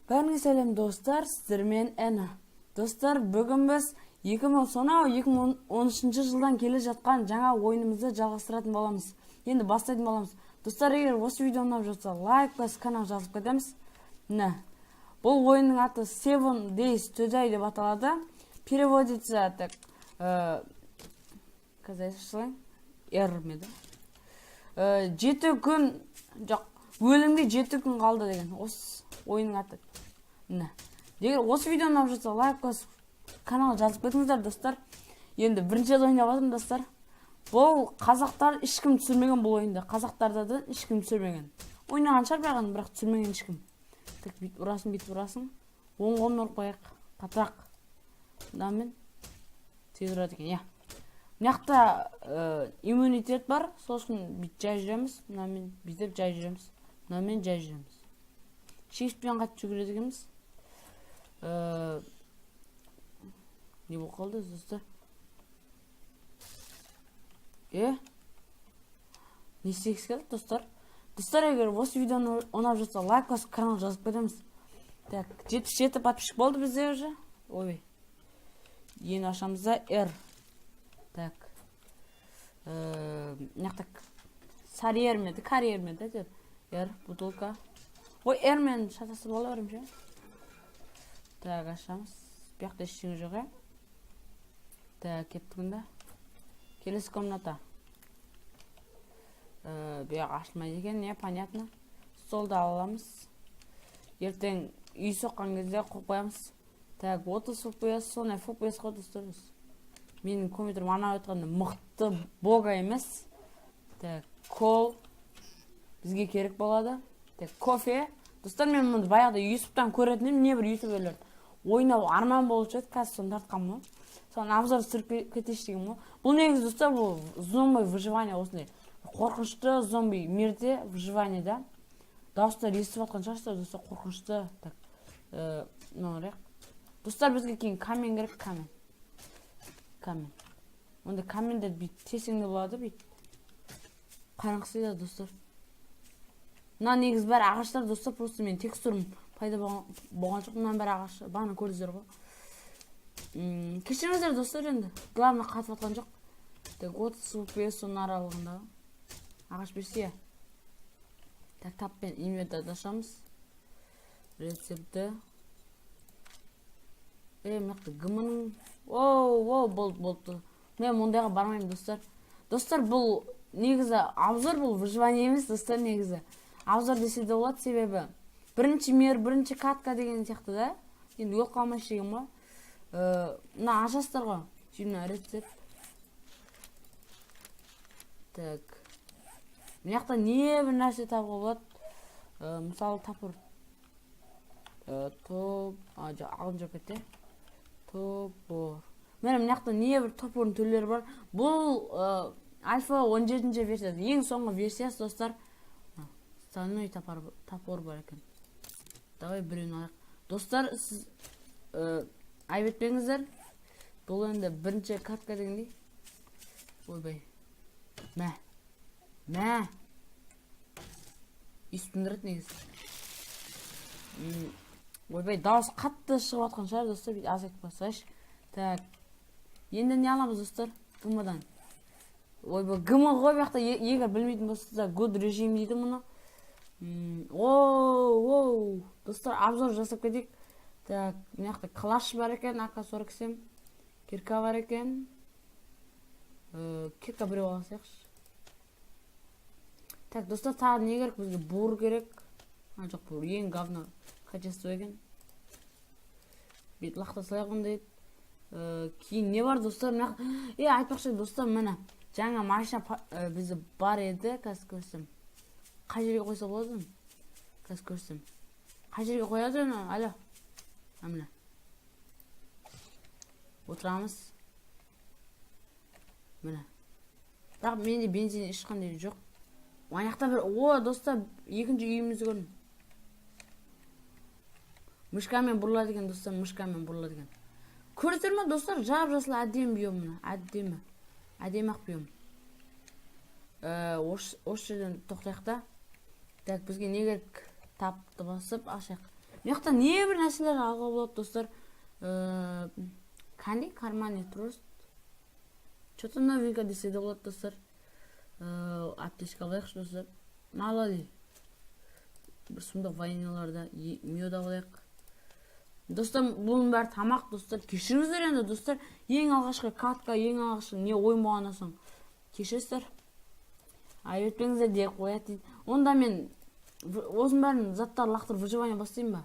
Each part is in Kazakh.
Бәріңізге сәлем достар, сіздермен Әна. Достар, бүгін біз 2013 жылдан келе жатқан жаңа ойынымызды жалғастыратын боламыз. Енді бастайтын боламыз. Достар, егер осы видео ұнап жатса, лайк басып канал жазып кетеміз. Бұл ойынның аты 7 Days Today деп аталады. Переводится так, казайша ермеді. 7 күн, жоқ, өлімге 7 күн қалды деген. Осы ойынның аты. Егер осы видео ұнап жатса, лайк басып канал жазып кетіңіздер достар. Енді бірінші ойнап жатырмын достар. Бұл қазақтар ешкім түсірмеген бұл ойынды. Қазақтарда ешкім түсірмеген. Ойнаған шығар бірақ түсірмеген ешкім. Так, бүйтіп ұрасың. Оң қолмен ұрып қояйық. Қатырақ. Мынамен тез ұрады екен. Мынақта иммунитет бар, сол үшін бүйтіп жай жүреміз. Мынамен бүйтіп жай жүреміз. Мынамен жай жүреміз. Шифтпен қатып жүгіреді екенбіз. Не болып қалды достар? Не істегісі келді достар? Достар, егер осы видеоны ұнап жатса, лайк басып канал жазып кетеміз. Так, 77 подписчик болды бізде уже. Ой. Ең ашамызда R. Так. Мынақта сары ермеді, кәрі ермеді. R, бутылка. Ой, R мен шатасы бола берем ше. Так, ашамыз. Бұяқта ештеңе жоқ. Так, кеттігінде. Келесі комната. Бұяқ ашылмайды екен, не, понятно. Столды аламыз. Ертең үй соққан кезде қойып қоямыз. Так, 30 FPS, сондай FPS қой достарымыз. Менің компьютерім ана өтқанда мықты бога емес. Так, кол бізге керек болады. Так, кофе. Достар, мен мұнды баяғыда YouTube'дан көретінім, не бір ютуберлерді ойнау арман болып жүреді, қазір соны тартқам ғой. Соны обзор түсіріп кетеші деген ғой. Бұл негізі достар, бұл зомби выживание осындай. Қорқынышты зомби мирде выживаниеда. Дауыстар естіп жатқан шығарсыздар достар, қорқынышты. Так, достар, бізге кейін камень керек, камень. Онда каменьді бүйтіп тесеңде болады, бүйтіп. Қараңғысыда достар. Мына негіз бәрі ағаштар достар, просто мен текстурым пайда болған жоқ. Мынан бәрі ағаш, бағана көрдіңіздер ғой. Кешіріңіздер достар, енді главный қатып атқан жоқ. Так, 30 FPS соның аралығындағы ағаш берсе. Так, таппен инвентарды ашамыз. Рецепті. Мықты гымының. Болды. Мен мұндайға бармаймын достар. Достар, бұл негізі обзор, бұл выживание емес достар, негізі. Обзор десе де болады, себебі бірінші мер, бірінші катка деген сияқты да. Енді өліп қалмайшы деген ба. Мына ашастар ғой. Жемна рецепт. Так. Мынақта не бір нәрсе табуға болады. Мысалы тапыр. Ағын жоқ кетті. Топор. Мен мынақта не бір топорын түрлері бар. Бұл альфа 17-ші версиясы. Ең соңғы версиясы достар. Стальной топор бар екен. Давай біреуін алайық. Достар, сіз айбетпеңіздер. Бұл енді бірінші картка дегендей. Ойбай. Мә. Естіндірет негіз. Ойбай, дауыс қатты шығып атқан шығар достар. Бейт азайтып басайш. Так. Енді не аламыз достар? Гымыдан. Ойбай, гымы ғой бияқта егер білмейтін болса, good режим дейді мұны. Достар, обзор жасап кетейік. Так, мынақта клаш бар екен, AK-47. Кирка бар екен. Кирка біреу аласайықшы. Так, достар, тағы не керек? Бізге бур керек. Жоқ, бур ең говно качество екен. Бет лақта сайғын дейді. Кейін не бар достар? Айтпақшы достар, мені жаңа машина бізді бар еді, қазір көрсем. Қай жерге қойса болады? Қазір көрсем. Қай жерге қояды? Алло. Амына. Отырамыз. Міне. Бірақ менде бензин ешқандай жоқ. Маяқта бір, достар, екінші үйімізді көрдім. Мышкамен бұрылады екен, достар, мышкамен бұрылады екен. Көрдіңіздер ме, достар, жап-жасыл әдемі биом мұны. Әдемі-ақ биом. Осы жерден тоқтайық та. Так, бізге не керек? Тапты басып ашайық. Мыяқта не бір нәрселер алуға болады достар. Қандай карманный трост. Что-то новенькое десе де болады достар. Аптечка алайықшы достар. Мало ли. Бір сұмдық войналарда мед алайық. Достар, бұның бәрі тамақ достар. Кешіріңіздер енді достар. Ең алғашқы катка, ең алғашқы не ойын болғаннан соң кешіріңіздер. Айтпеңіздер де қояды дейді. Онда мен осының бәрін заттар лақтырып выживание бастайын ба?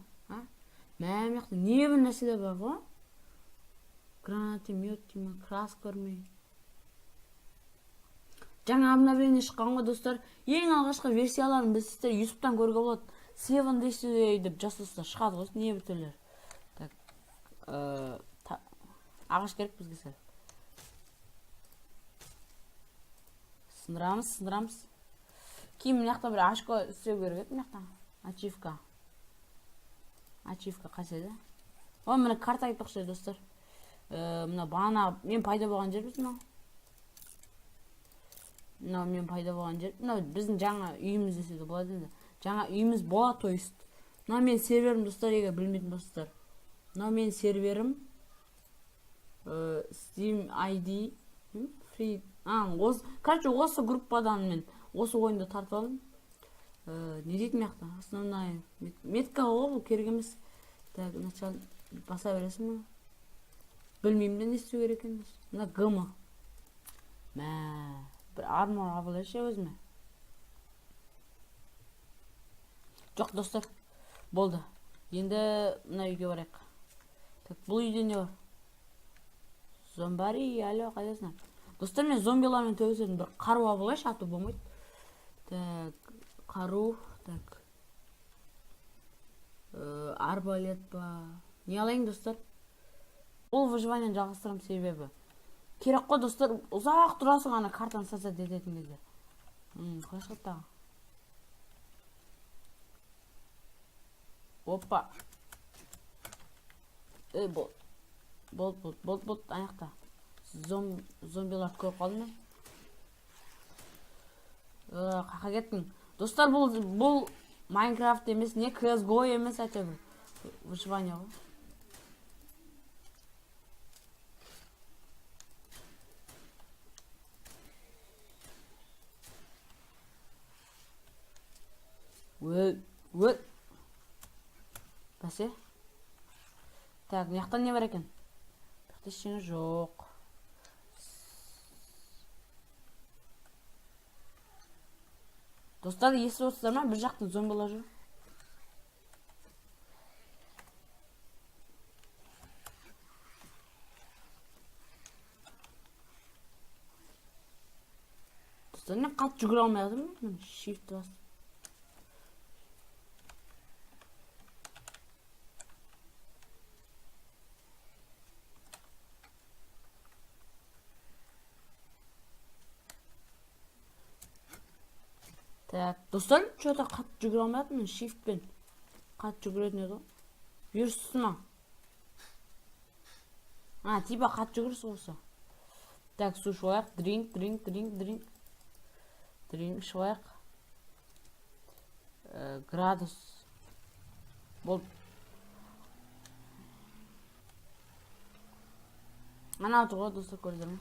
Мыяқта не бір нәрселер бар ғой? Гранаты, мед деймін, крас көрмей. Жаңа обновление шыққан ғой достар. Ең алғашқы версияларын білсіздер YouTube'тан көруге болады. 7 Days деп жасырсыздар шығады ғой, не бір түрлер. Ағаш керек бізге сәл. Сындырамыз. Кейін мыяқта бір ашко үстеу керек еді мыяқта. Ачивка қайсайды? О, міне карта айтып ұқсайды достар. Мына бағана мен пайда болған жер біз мынау. Мынау мен пайда болған жер. Мынау біздің жаңа үйіміз десе де болады енді. Жаңа үйіміз болады, то есть. Мынау мен серверім достар, егер білмейтін болсыздар. Мынау мен серверім. Steam ID Free. Короче, осы группадан мен осы ойынды тартып алдым. Не дейтін мыяқта? Основная метка ғой, бұл керек емес. Так, начал баса бересің ма? Білмеймін де не істеу керек екен. Мына гм. Бір армор алайыншы өзіме. Жоқ достар, болды. Енді мына үйге барайық. Так, бұл үйде не бар? Зомбари, әлі қайдасың? Достар, мен зомбилармен төбесетін бір қару алайыншы, ату болмайды. Так, қару, так. Арбалет ба. Не алайын достар? Ол выживаниені жалғастырам себебі. Керек қой достар, ұзақ тұрасың ана картаны сасат ететін кезде. Қашқыттағы. Опа. Болды, аяқта. Зомбилар көріп қалдым мен. Қақа кеттің. Достар, бұл Майнкрафт емес, не CSGO емес, әйтеуір выживание ғой. Бәсе? Так, мыяқта не бар екен? Мыяқта ештеңе жоқ. Достар, естіп отырсыздар ма? Bir жақта зомбилар жүр. Достар, мен қатты жүгіре алмай жатырмын. Shift басып. Так, достар, что-то қатты жүгіре алмай жатырмын. Shiftпен қатты жүгіретін еді ғой. Бүйірсіз ма? Типа қатты жүгірсіз осы. Так, су ішіп алайық. Дринк ішіп алайық. Градус. Болды. Ана отыр ғой, достар, көрдіңіздер ме?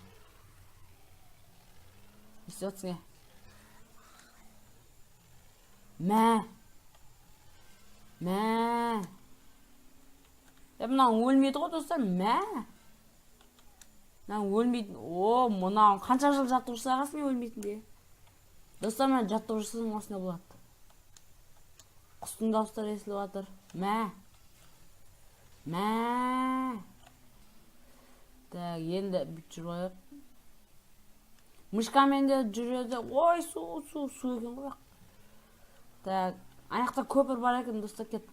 Естіп отырсың, Мынау өлмейді ғой достар, Мынау өлмейді. Мынау қанша жыл жаттығушы сағасын не өлмейтін де. Достар, мен жаттығушысының осында болады. Құстың дауыстар естіліп жатыр. Так, енді бүйтіп жүріп алайық. Мышкамен де жүреді. Ой, су екен ғой. Так, аяқта көпір бар екен, достар, кет.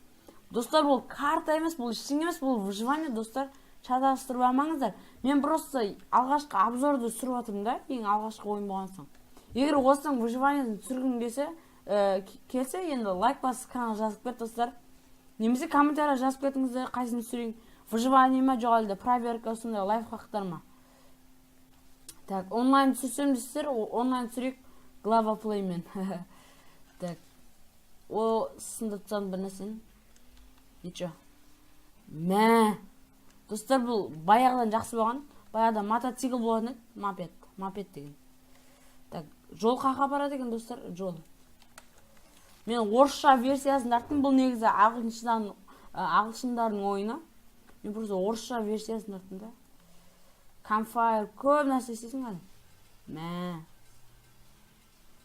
Достар, бұл карта емес, бұл ештеңе емес, бұл выживание, достар. Шатастырып алмаңыздар. Мен просто алғашқы обзорды түсіріп жатырмын да, ең алғашқы ойын болған соң. Егер осының выживаниесін түсіргім келсе, енді лайк басып канал жазып кет, достар. Немесе комментария жазып кетіңіздер, қайсыны түсірейін. Выживание ма, жоқ әлде проверка осындай лайфхактар ма. Так, онлайн түсірсем дейсіздер, онлайн түсірейік Glava Playмен. Так. О, сындыртсам бір нәрсені. ничего. Мә. Достар, бұл баяғыдан жақсы болған. Баяғыда мотоцикл болатын еді. Мопед деген. Так, жол қақа барады екен, достар, жол. Мен орысша версиясын тарттым. Бұл негізі ағылшындардың ойыны. Мен просто орысша версиясын тарттым да. Campfire көп нәрсе істейсің әлі. Мә.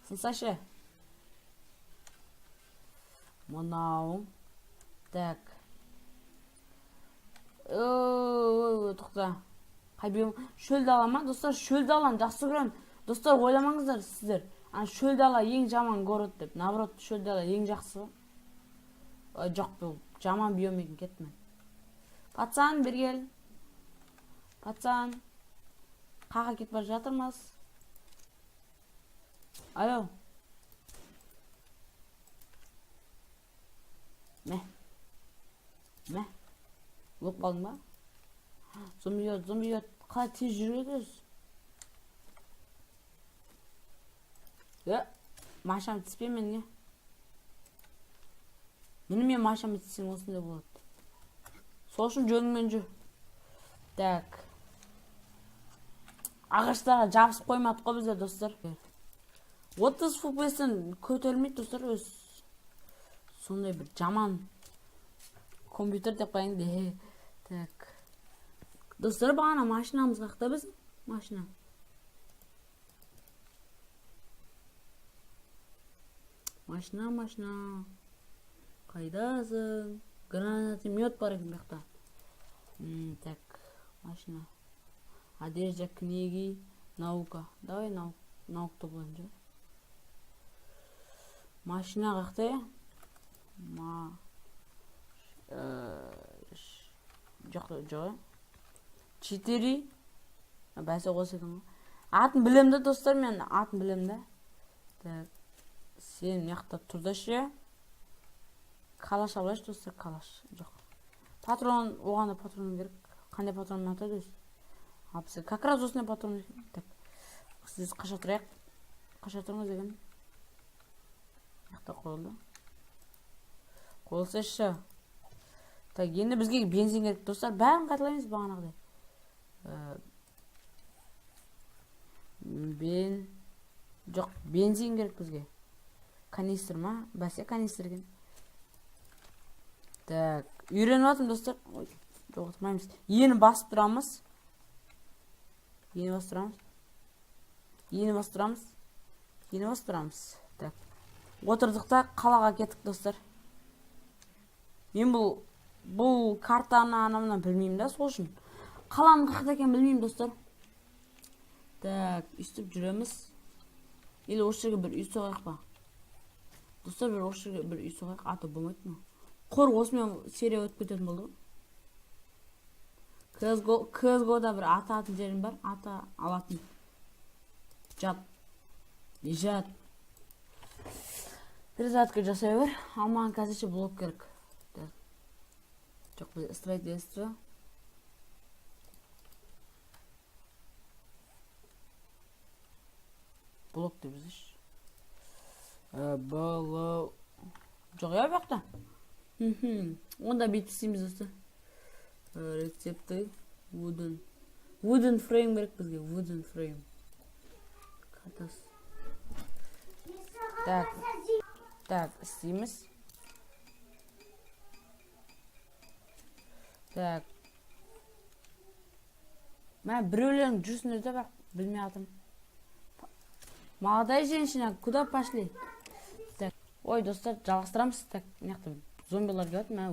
Сынсашы. Мынау. Так. Тоқта. Шөл дала ма? Достар, шөл даланы жақсы көрем. Достар, ойламаңыздар сіздер. Шөл дала ең жаман город деп. Наоборот, шөл дала ең жақсы. Жоқ, бұл жаман биом екен, кетмен. Пацан, бергел. Пацан. Қаға кетіп бара жатырмыз. Алло. Мә. Өліп қалдың ба? Зомби. Қалай тез жүреді өзі? Машам тіспе менге. Мен машам тіссең осындай болады. Сол үшін жөніңмен жүр. Так. Ағаштарға жабысып қоймадық қой біздер, достар. 30 FPS-тен көтерілмейді, достар, өз. Сондай бір жаман компьютер деп қойын де. Так. Достар, бағана машинамыз қақта біз? Машина. Машина. Қайдасың? Гранатомет бар екен бақта. Так, машина. Одежда, книги, наука. Давай наука болайын жа. Машина қақта? Жоқ. 4. Бәсе қосы екен. Атын білемді, достар, мен атын білемді. Так. Сен яқта тұрдашы. Калаш алайшы, достар, калаш. Жоқ. Патрон, оғанда патрон керек. Қандай патрон атады өз? Апсы, как раз осындай патрон екен. Так. Сіз қаша тұрайық. Қаша тұрмыз деген. Яқта қойылды. Қойылсайшы. Так, енді бізге бензин керек, достар. Бәрін қайталаймыз бағанағыдай. Жоқ, бензин керек бізге. Канистр ма? Бәсе канистр екен. Так, үйреніп атым, достар. Жоқ, отырмаймыз. Ені басып тұрамыз. Так, отырдық та қалаға кеттік, достар. Мен бұл картаны анамнан білмеймін да, сол үшін. Қаланың қақта екен білмеймін, достар. Так, үстіп жүреміз. Или осы жерге бір үй соғайық ба? Достар, осы жерге бір үй соғайық. Аты болмайды ма? Қор осымен серия өтіп кететін болды. CSGO-да бір атын жерім бар. Ата алатын. Жат. Перезатка жасай бер. Алмаған қазірше блок керек. Жоқ, біз строительство. Блок деп біздіш. Жоқ, я бақта. Онда бейт істейміз достар. Рецепті. Wooden frame керек бізге. Wooden frame. Катас. Так, істейміз. Так. Мен біреулерің жүрсіңдер де бақ, білмей атым. Молодая женщина, куда пошли? Так. Ой, достар, жалғастырамыз. Так, неқті зомбилар келеді. Мен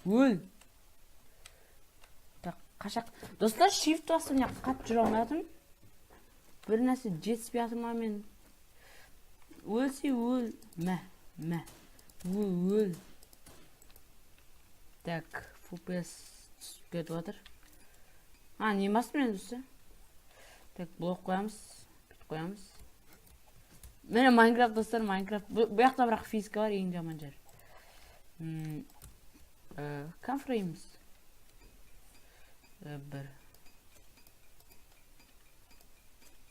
өл. Так, қашақ. Достар, shift басып не қатты жүре алмай атым. Бір нәрсе жетіспей атым ма мен. Өлсе өл. Өл. Так, FPS түсіп кетіп отыр. Немасы мен достар. Так, блок қоямыз. Бүйтіп қоямыз. Мені Майнкрафт, достар, Майнкрафт. Бұяқта бірақ физика бар, ең жаман жер. Конфрейміз.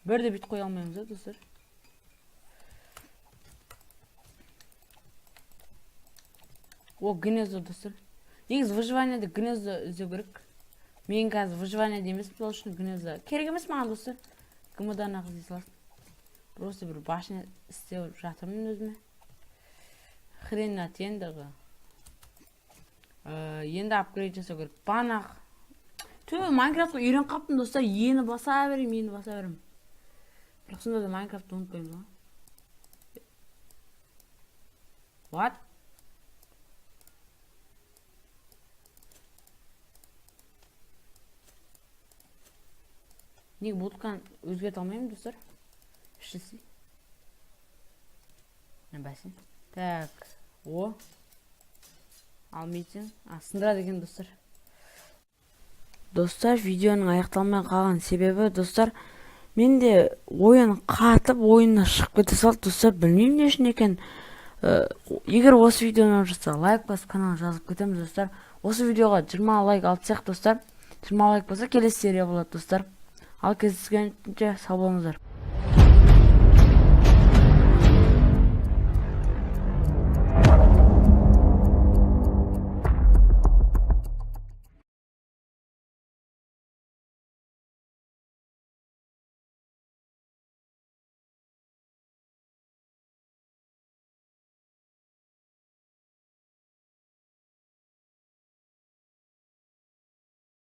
Бір де бүйтіп қоя алмаймыз, достар. О, гнездо достар. Негізі выживаниеде гнездо іздеу керек. Мен қазір выживаниеде емеспін, сол үшін гнездо керек емес маған достар. ГМ-дан ақ іздей саласың. Просто бір башня істеп жатырмын өзіме. Хрена тендігі. Енді апгрейд жасау керек. Банақ. Майнкрафтқа үйреніп қаптым достар. Ені баса берем. Бірақ сонда да Майнкрафтты ұмытпаймын ба? What? Неге будканы өзгерте алмаймын достар? Ішілсей. Бәсен. Так. О. Алмайтын. Сындырады екен достар. Достар, видеоның аяқталмай қалған себебі достар, менде ойын қатып, ойынна шығып кете салды достар. Білмеймін не үшін екен. Егер осы видеоны жасса, лайк басып каналға жазып кетеміз достар. Осы видеоға 20 лайк алсақ достар, 20 лайк болса келесі серия болады достар. Ал кездескенше сау болыңыздар.